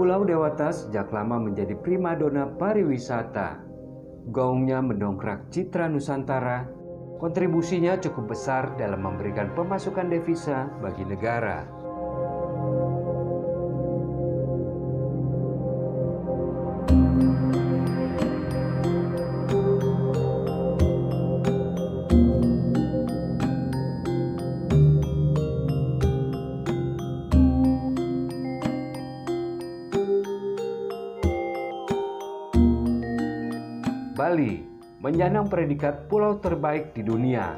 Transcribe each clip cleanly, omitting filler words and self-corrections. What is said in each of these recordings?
Pulau Dewata sejak lama menjadi primadona pariwisata. Gaungnya mendongkrak citra Nusantara, kontribusinya cukup besar dalam memberikan pemasukan devisa bagi negara. Bali menyandang predikat pulau terbaik di dunia.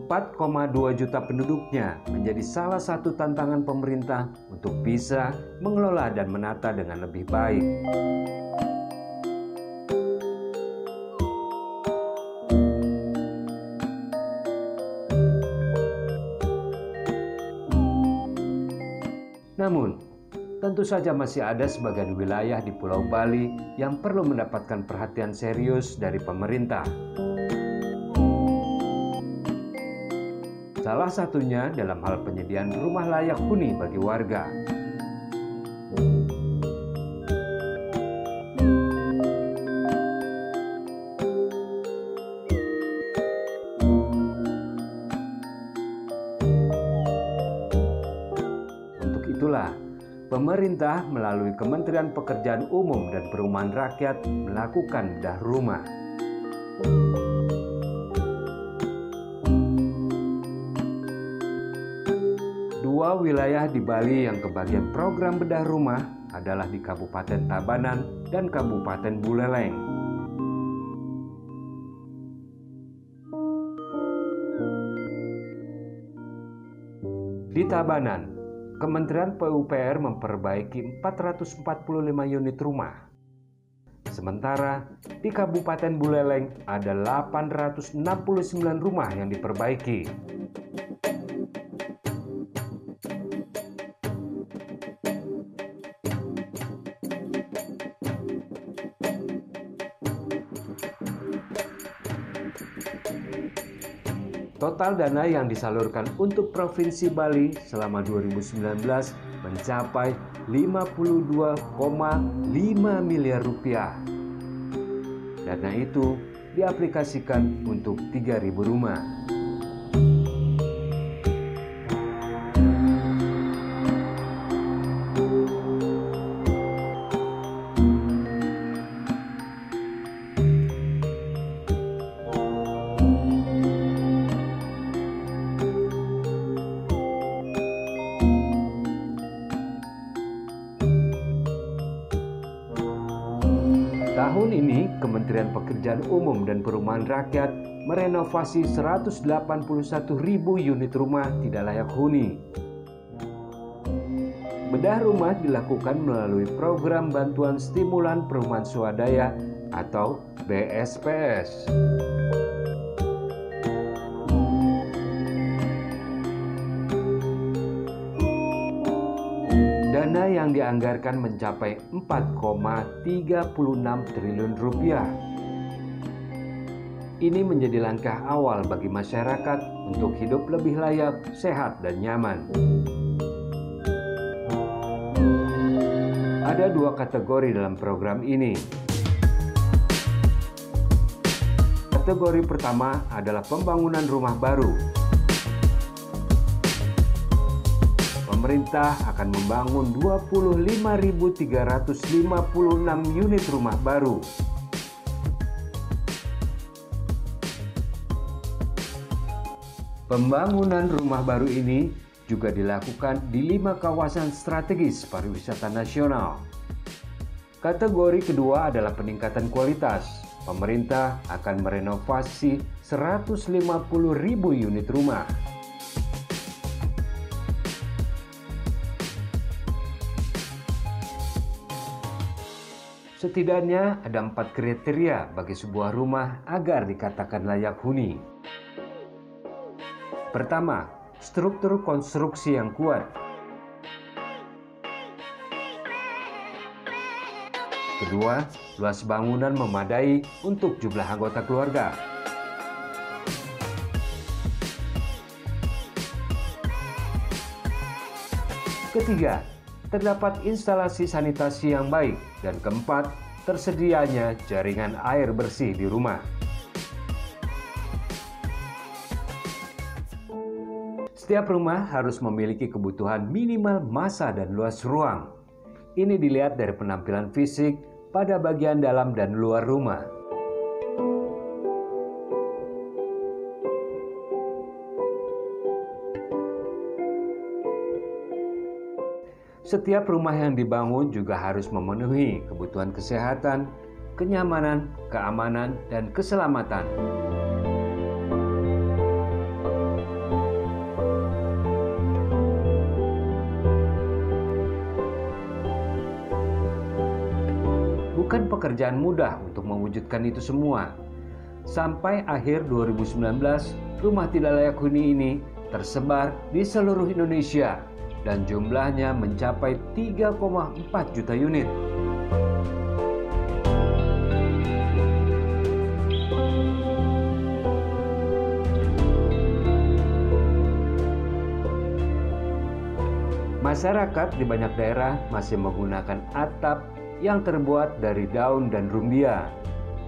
.2 juta penduduknya menjadi salah satu tantangan pemerintah untuk bisa mengelola dan menata dengan lebih baik. Namun, tentu saja masih ada sebagian wilayah di Pulau Bali yang perlu mendapatkan perhatian serius dari pemerintah. Salah satunya dalam hal penyediaan rumah layak huni bagi warga. Itulah, pemerintah melalui Kementerian Pekerjaan Umum dan Perumahan Rakyat melakukan bedah rumah. Dua wilayah di Bali yang kebagian program bedah rumah adalah di Kabupaten Tabanan dan Kabupaten Buleleng. Di Tabanan, Kementerian PUPR memperbaiki 445 unit rumah. Sementara di Kabupaten Buleleng ada 869 rumah yang diperbaiki. Total dana yang disalurkan untuk Provinsi Bali selama 2019 mencapai 52,5 miliar rupiah. Dana itu diaplikasikan untuk 3.000 rumah. Tahun ini, Kementerian Pekerjaan Umum dan Perumahan Rakyat merenovasi 181.000 unit rumah tidak layak huni. Bedah rumah dilakukan melalui Program Bantuan Stimulan Perumahan Swadaya atau BSPS. Dana yang dianggarkan mencapai 4,36 triliun rupiah. Ini menjadi langkah awal bagi masyarakat untuk hidup lebih layak, sehat, dan nyaman. Ada dua kategori dalam program ini. Kategori pertama adalah pembangunan rumah baru. Pemerintah akan membangun 25.356 unit rumah baru. Pembangunan rumah baru ini juga dilakukan di 5 kawasan strategis pariwisata nasional. Kategori kedua adalah peningkatan kualitas. Pemerintah akan merenovasi 150.000 unit rumah. Setidaknya ada 4 kriteria bagi sebuah rumah agar dikatakan layak huni. Pertama, struktur konstruksi yang kuat. Kedua, luas bangunan memadai untuk jumlah anggota keluarga. Ketiga, terdapat instalasi sanitasi yang baik. Dan keempat, tersedianya jaringan air bersih di rumah. Setiap rumah harus memiliki kebutuhan minimal massa dan luas ruang. Ini dilihat dari penampilan fisik pada bagian dalam dan luar rumah. Setiap rumah yang dibangun juga harus memenuhi kebutuhan kesehatan, kenyamanan, keamanan, dan keselamatan. Bukan pekerjaan mudah untuk mewujudkan itu semua. Sampai akhir 2019, rumah tidak layak huni ini tersebar di seluruh Indonesia dan jumlahnya mencapai 3,4 juta unit. Masyarakat di banyak daerah masih menggunakan atap yang terbuat dari daun dan rumbia.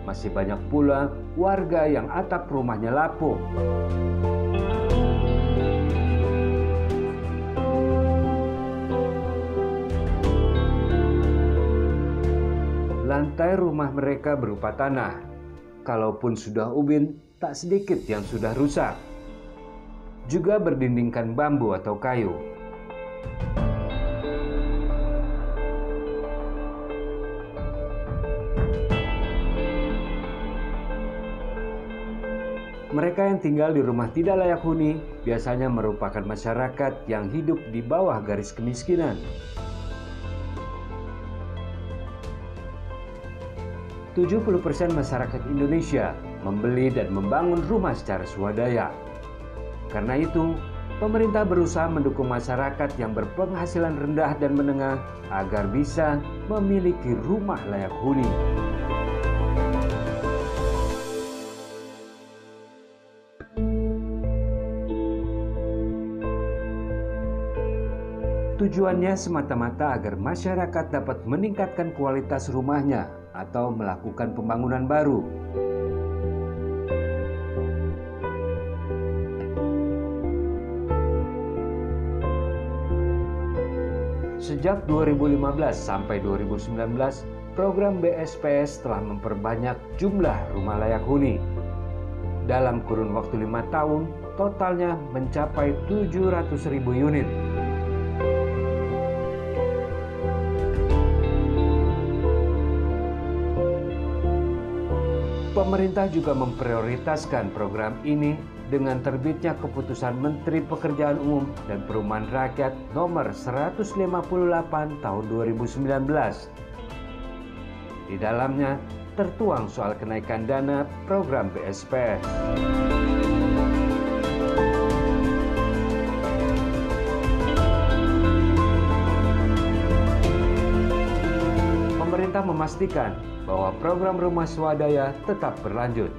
Masih banyak pula warga yang atap rumahnya lapuk. Lantai rumah mereka berupa tanah. Kalaupun sudah ubin, tak sedikit yang sudah rusak. Juga berdindingkan bambu atau kayu. Mereka yang tinggal di rumah tidak layak huni biasanya merupakan masyarakat yang hidup di bawah garis kemiskinan. 70% masyarakat Indonesia membeli dan membangun rumah secara swadaya. Karena itu, pemerintah berusaha mendukung masyarakat yang berpenghasilan rendah dan menengah agar bisa memiliki rumah layak huni. Tujuannya semata-mata agar masyarakat dapat meningkatkan kualitas rumahnya atau melakukan pembangunan baru. Sejak 2015 sampai 2019, program BSPS telah memperbanyak jumlah rumah layak huni. Dalam kurun waktu 5 tahun, totalnya mencapai 700.000 unit. Pemerintah juga memprioritaskan program ini dengan terbitnya Keputusan Menteri Pekerjaan Umum dan Perumahan Rakyat Nomor 158 Tahun 2019. Di dalamnya tertuang soal kenaikan dana program BSPS. Pemerintah memastikan bahwa program rumah swadaya tetap berlanjut.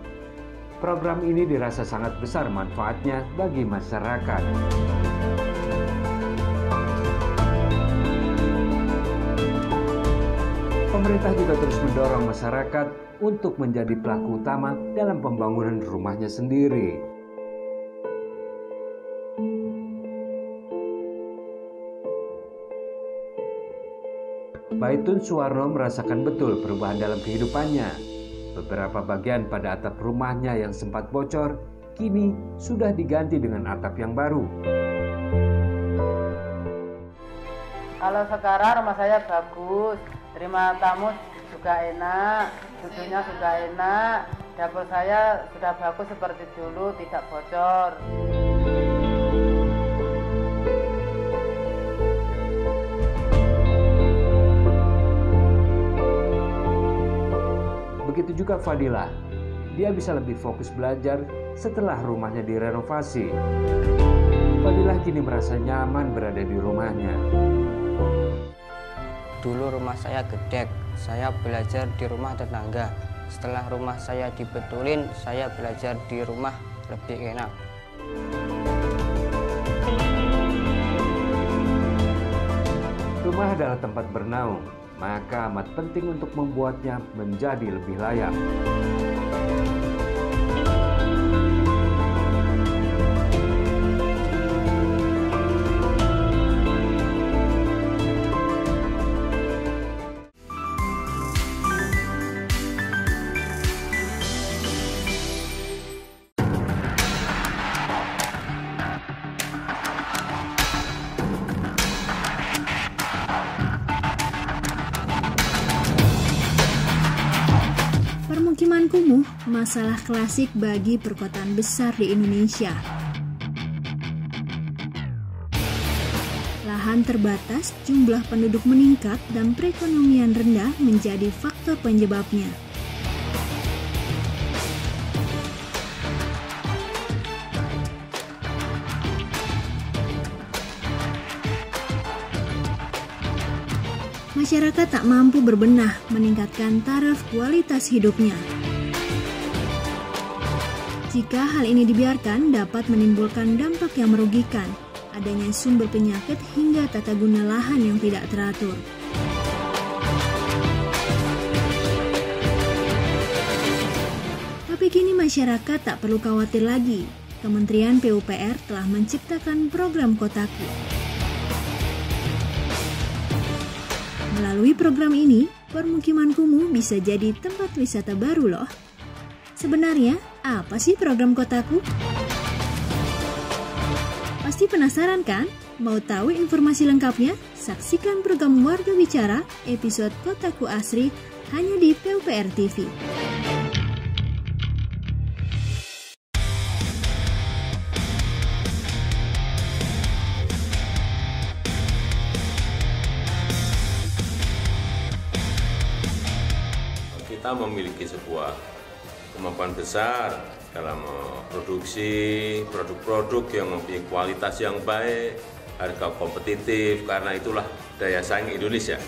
Program ini dirasa sangat besar manfaatnya bagi masyarakat. Pemerintah juga terus mendorong masyarakat untuk menjadi pelaku utama dalam pembangunan rumahnya sendiri. Baitun Suwarno merasakan betul perubahan dalam kehidupannya. Beberapa bagian pada atap rumahnya yang sempat bocor, kini sudah diganti dengan atap yang baru. Kalau sekarang rumah saya bagus, terima tamu juga enak, duduknya juga enak, dapur saya sudah bagus seperti dulu, tidak bocor. Begitu juga Fadilah, dia bisa lebih fokus belajar setelah rumahnya direnovasi. Fadilah kini merasa nyaman berada di rumahnya. Dulu rumah saya gedek, saya belajar di rumah tetangga. Setelah rumah saya dibetulin, saya belajar di rumah lebih enak. Rumah adalah tempat bernaung, maka amat penting untuk membuatnya menjadi lebih layak. Permukiman kumuh, masalah klasik bagi perkotaan besar di Indonesia. Lahan terbatas, jumlah penduduk meningkat, dan perekonomian rendah menjadi faktor penyebabnya. Masyarakat tak mampu berbenah meningkatkan taraf kualitas hidupnya. Jika hal ini dibiarkan, dapat menimbulkan dampak yang merugikan, adanya sumber penyakit hingga tata guna lahan yang tidak teratur. Tapi kini masyarakat tak perlu khawatir lagi. Kementerian PUPR telah menciptakan program Kotaku. Melalui program ini, permukiman kumuh bisa jadi tempat wisata baru loh. Sebenarnya, apa sih program Kotaku? Pasti penasaran kan? Mau tahu informasi lengkapnya? Saksikan program Warga Bicara episode Kotaku Asri hanya di PUPR TV. Kita memiliki sebuah kemampuan besar dalam produksi produk-produk yang mempunyai kualitas yang baik, harga kompetitif, karena itulah daya saing Indonesia.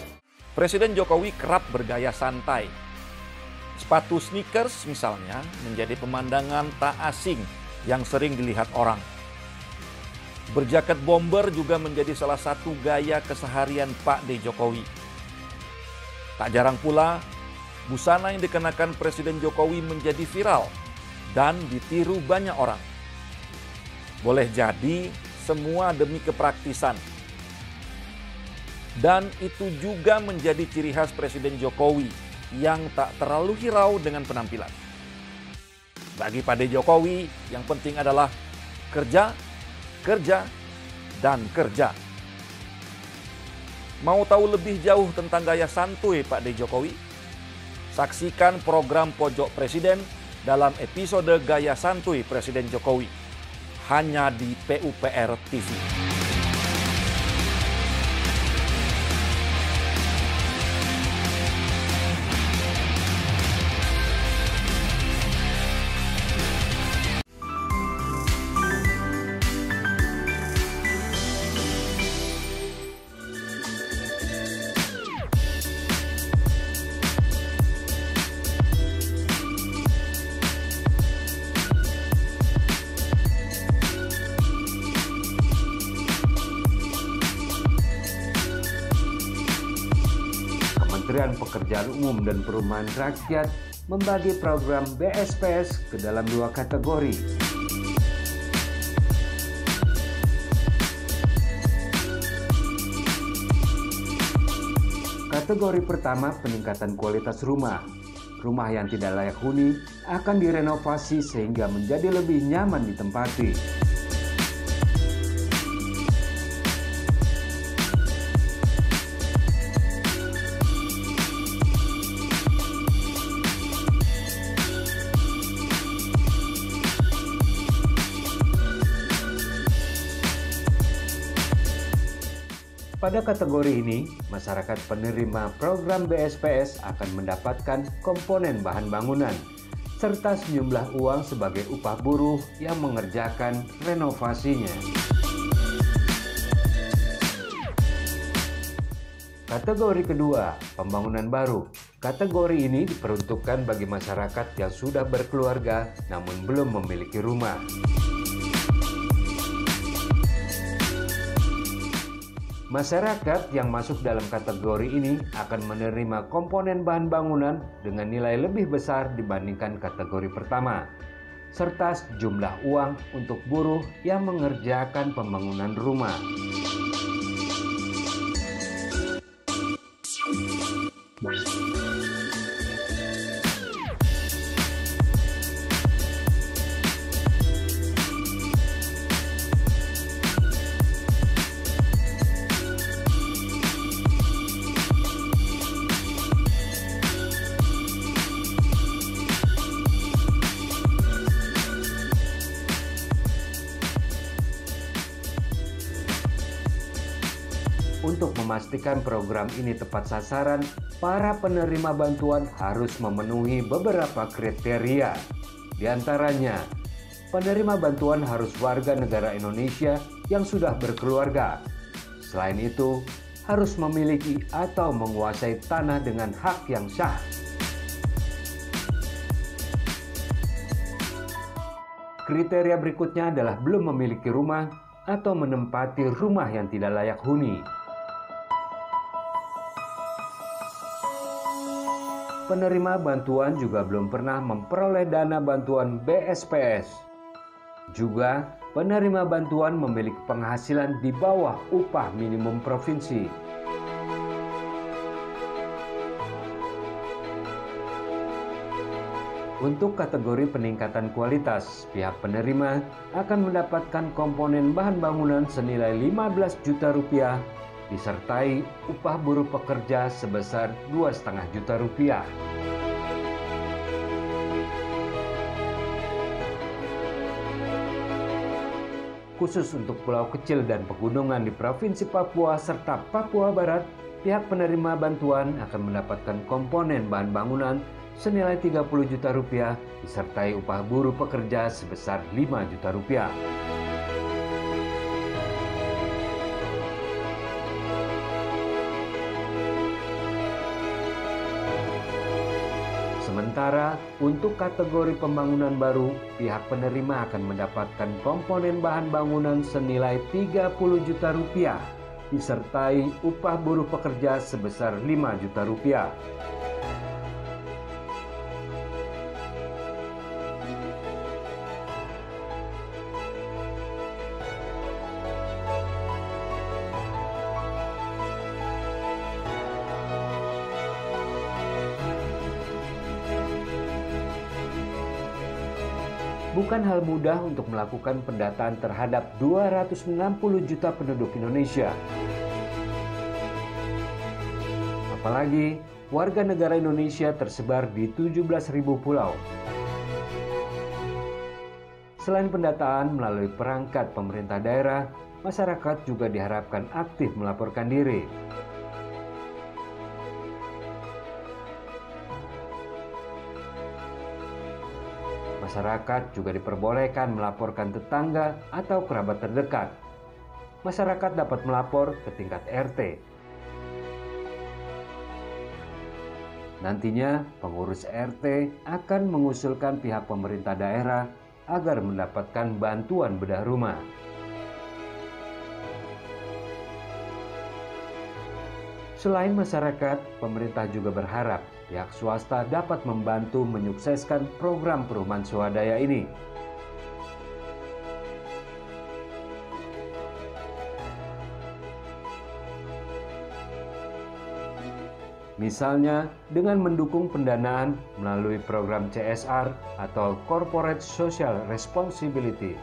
Presiden Jokowi kerap bergaya santai. Sepatu sneakers misalnya menjadi pemandangan tak asing yang sering dilihat orang. Berjaket bomber juga menjadi salah satu gaya keseharian Pak D. Jokowi. Tak jarang pula, busana yang dikenakan Presiden Jokowi menjadi viral dan ditiru banyak orang. Boleh jadi semua demi kepraktisan. Dan itu juga menjadi ciri khas Presiden Jokowi yang tak terlalu hirau dengan penampilan. Bagi Pak D. Jokowi, yang penting adalah kerja, kerja, dan kerja. Mau tahu lebih jauh tentang gaya santuy Pak D. Jokowi? Saksikan program Pojok Presiden dalam episode Gaya Santuy Presiden Jokowi, hanya di PUPR TV. Kementerian Pekerjaan Umum dan Perumahan Rakyat membagi program BSPS ke dalam dua kategori. Kategori pertama, peningkatan kualitas rumah. Rumah yang tidak layak huni akan direnovasi sehingga menjadi lebih nyaman ditempati. Pada kategori ini, masyarakat penerima program BSPS akan mendapatkan komponen bahan bangunan, serta sejumlah uang sebagai upah buruh yang mengerjakan renovasinya. Kategori kedua, pembangunan baru. Kategori ini diperuntukkan bagi masyarakat yang sudah berkeluarga namun belum memiliki rumah. Masyarakat yang masuk dalam kategori ini akan menerima komponen bahan bangunan dengan nilai lebih besar dibandingkan kategori pertama, serta sejumlah uang untuk buruh yang mengerjakan pembangunan rumah. Untuk memastikan program ini tepat sasaran, para penerima bantuan harus memenuhi beberapa kriteria. Di antaranya, penerima bantuan harus warga negara Indonesia yang sudah berkeluarga. Selain itu, harus memiliki atau menguasai tanah dengan hak yang sah. Kriteria berikutnya adalah belum memiliki rumah atau menempati rumah yang tidak layak huni. Penerima bantuan juga belum pernah memperoleh dana bantuan BSPS. Juga, penerima bantuan memiliki penghasilan di bawah upah minimum provinsi. Untuk kategori peningkatan kualitas, pihak penerima akan mendapatkan komponen bahan bangunan senilai 15 juta rupiah disertai upah buruh pekerja sebesar 2,5 juta rupiah. Khusus untuk pulau kecil dan pegunungan di Provinsi Papua serta Papua Barat, pihak penerima bantuan akan mendapatkan komponen bahan bangunan senilai 30 juta rupiah disertai upah buruh pekerja sebesar 5 juta rupiah. Sementara untuk kategori pembangunan baru, pihak penerima akan mendapatkan komponen bahan bangunan senilai 30 juta rupiah disertai upah buruh pekerja sebesar 5 juta rupiah. Bukan hal mudah untuk melakukan pendataan terhadap 260 juta penduduk Indonesia. Apalagi warga negara Indonesia tersebar di 17.000 pulau. Selain pendataan melalui perangkat pemerintah daerah, masyarakat juga diharapkan aktif melaporkan diri. Masyarakat juga diperbolehkan melaporkan tetangga atau kerabat terdekat. Masyarakat dapat melapor ke tingkat RT. Nantinya, pengurus RT akan mengusulkan pihak pemerintah daerah agar mendapatkan bantuan bedah rumah. Selain masyarakat, pemerintah juga berharap pihak swasta dapat membantu menyukseskan program perumahan swadaya ini. Misalnya dengan mendukung pendanaan melalui program CSR atau Corporate Social Responsibility.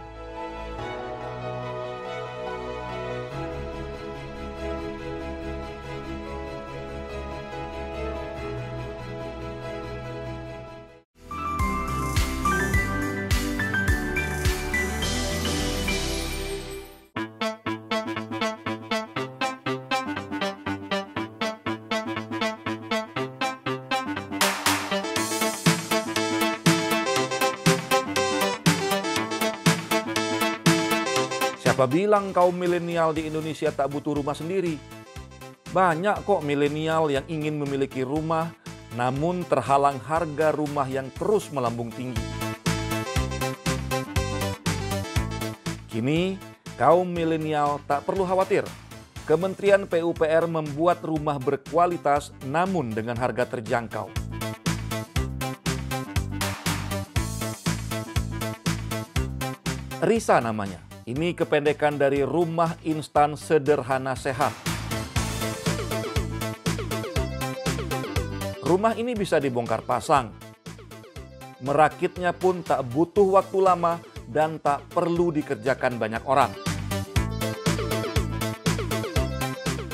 Siapa bilang kaum milenial di Indonesia tak butuh rumah sendiri? Banyak kok milenial yang ingin memiliki rumah, namun terhalang harga rumah yang terus melambung tinggi. Kini, kaum milenial tak perlu khawatir. Kementerian PUPR membuat rumah berkualitas namun dengan harga terjangkau. RISA namanya. Ini kependekan dari Rumah Instan Sederhana Sehat. Rumah ini bisa dibongkar pasang. Merakitnya pun tak butuh waktu lama dan tak perlu dikerjakan banyak orang.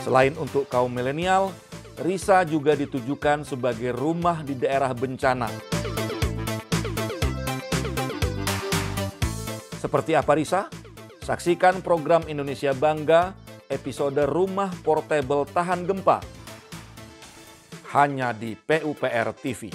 Selain untuk kaum milenial, RISA juga ditujukan sebagai rumah di daerah bencana. Seperti apa RISA? Saksikan program Indonesia Bangga, episode Rumah Portable Tahan Gempa. Hanya di PUPR TV.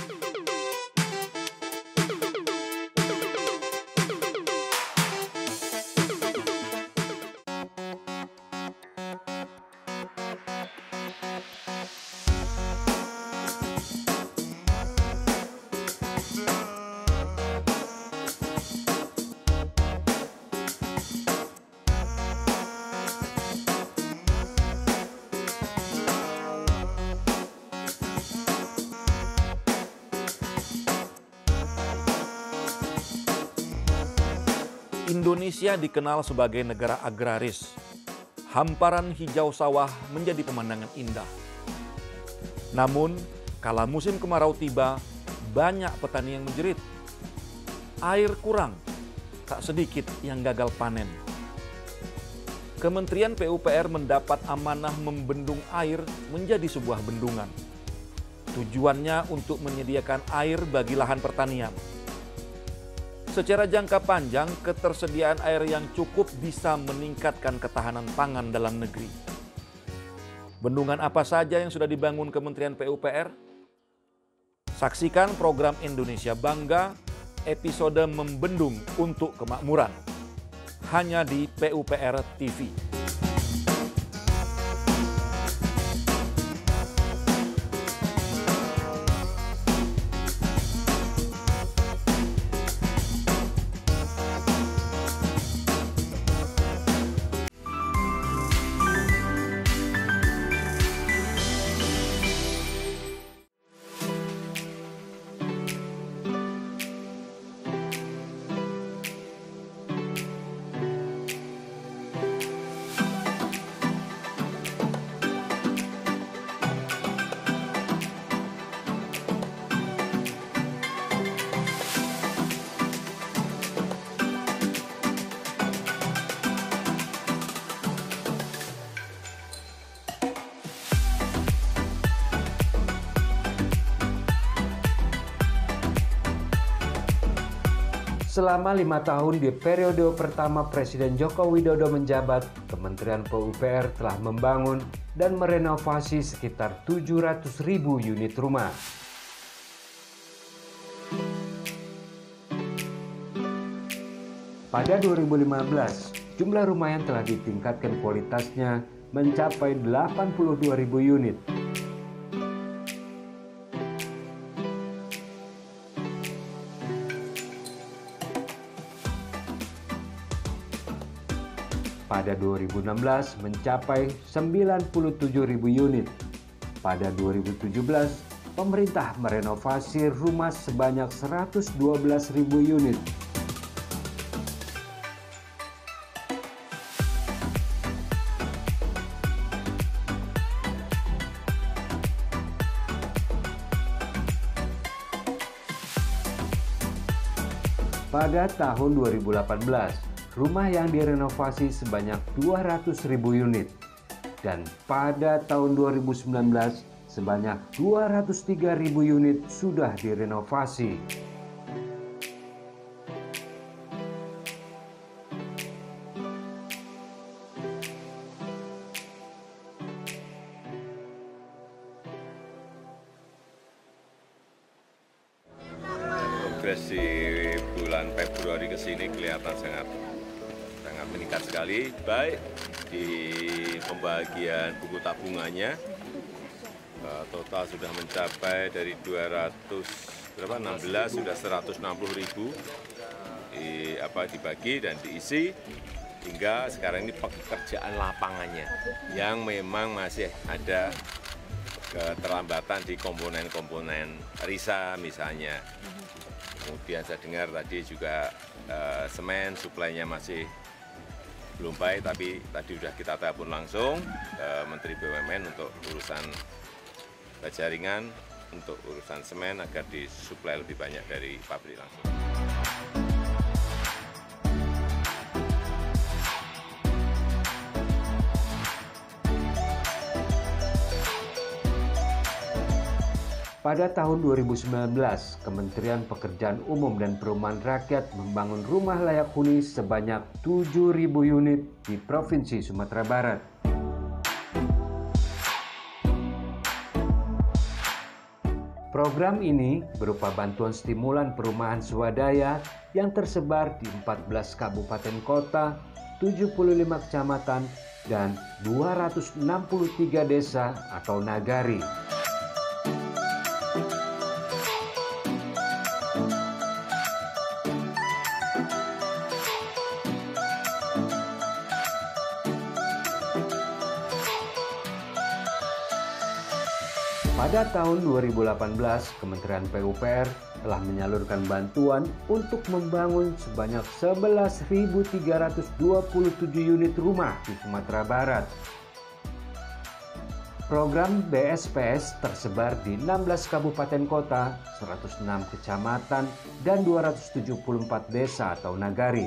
Indonesia dikenal sebagai negara agraris. Hamparan hijau sawah menjadi pemandangan indah. Namun, kala musim kemarau tiba, banyak petani yang menjerit. Air kurang, tak sedikit yang gagal panen. Kementerian PUPR mendapat amanah membendung air menjadi sebuah bendungan. Tujuannya untuk menyediakan air bagi lahan pertanian. Secara jangka panjang, ketersediaan air yang cukup bisa meningkatkan ketahanan pangan dalam negeri. Bendungan apa saja yang sudah dibangun Kementerian PUPR? Saksikan program Indonesia Bangga, episode Membendung untuk Kemakmuran. Hanya di PUPR TV. Selama 5 tahun di periode pertama Presiden Joko Widodo menjabat, Kementerian PUPR telah membangun dan merenovasi sekitar 700.000 unit rumah. Pada 2015, jumlah rumah yang telah ditingkatkan kualitasnya mencapai 82.000 unit. Pada 2016 mencapai 97.000 unit. Pada 2017, pemerintah merenovasi rumah sebanyak 112.000 unit. Pada tahun 2018, rumah yang direnovasi sebanyak 200.000 unit. Dan pada tahun 2019, sebanyak 203.000 unit sudah direnovasi. Progres di bulan Februari ke sini kelihatan sangat meningkat sekali, baik di pembagian buku tabungannya Total sudah mencapai dari 216 sudah 160.000 dibagi dan diisi, hingga sekarang ini pekerjaan lapangannya yang memang masih ada keterlambatan di komponen-komponen RISA misalnya. Kemudian saya dengar tadi juga semen suplainya masih belum baik, tapi tadi sudah kita telepon langsung ke Menteri BUMN untuk urusan baja ringan, untuk urusan semen agar disuplai lebih banyak dari pabrik langsung. Pada tahun 2019, Kementerian Pekerjaan Umum dan Perumahan Rakyat membangun rumah layak huni sebanyak 7.000 unit di Provinsi Sumatera Barat. Program ini berupa bantuan stimulan perumahan swadaya yang tersebar di 14 kabupaten kota, 75 kecamatan, dan 263 desa atau nagari. Pada tahun 2018, Kementerian PUPR telah menyalurkan bantuan untuk membangun sebanyak 11.327 unit rumah di Sumatera Barat. Program BSPS tersebar di 16 kabupaten kota, 106 kecamatan, dan 274 desa atau nagari.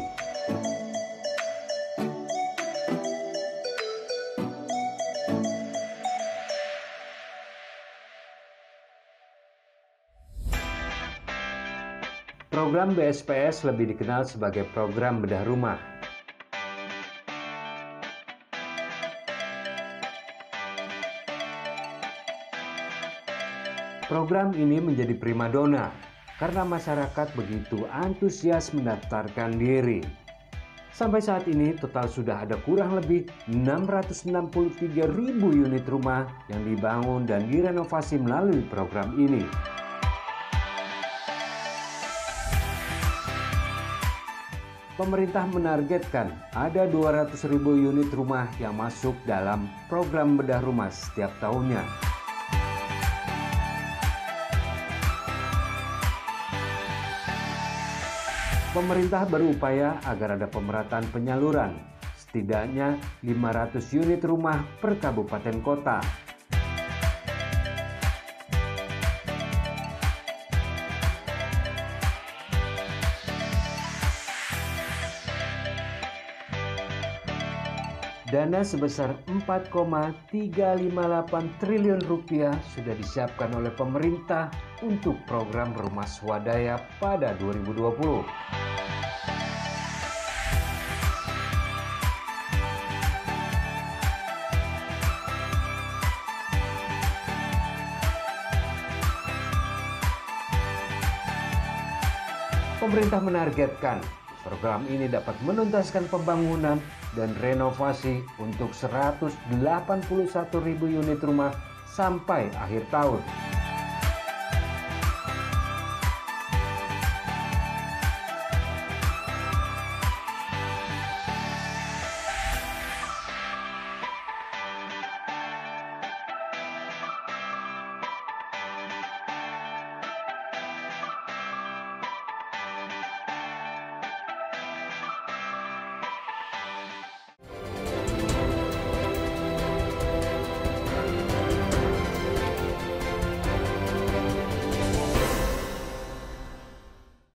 Program BSPS lebih dikenal sebagai program bedah rumah. Program ini menjadi primadona karena masyarakat begitu antusias mendaftarkan diri. Sampai saat ini total sudah ada kurang lebih 663.000 unit rumah yang dibangun dan direnovasi melalui program ini. Pemerintah menargetkan ada 200.000 unit rumah yang masuk dalam program bedah rumah setiap tahunnya. Pemerintah berupaya agar ada pemerataan penyaluran, setidaknya 500 unit rumah per kabupaten kota. Dana sebesar 4,358 triliun rupiah sudah disiapkan oleh pemerintah untuk program rumah swadaya pada 2020. Pemerintah menargetkan program ini dapat menuntaskan pembangunan dan renovasi untuk 181.000 unit rumah sampai akhir tahun.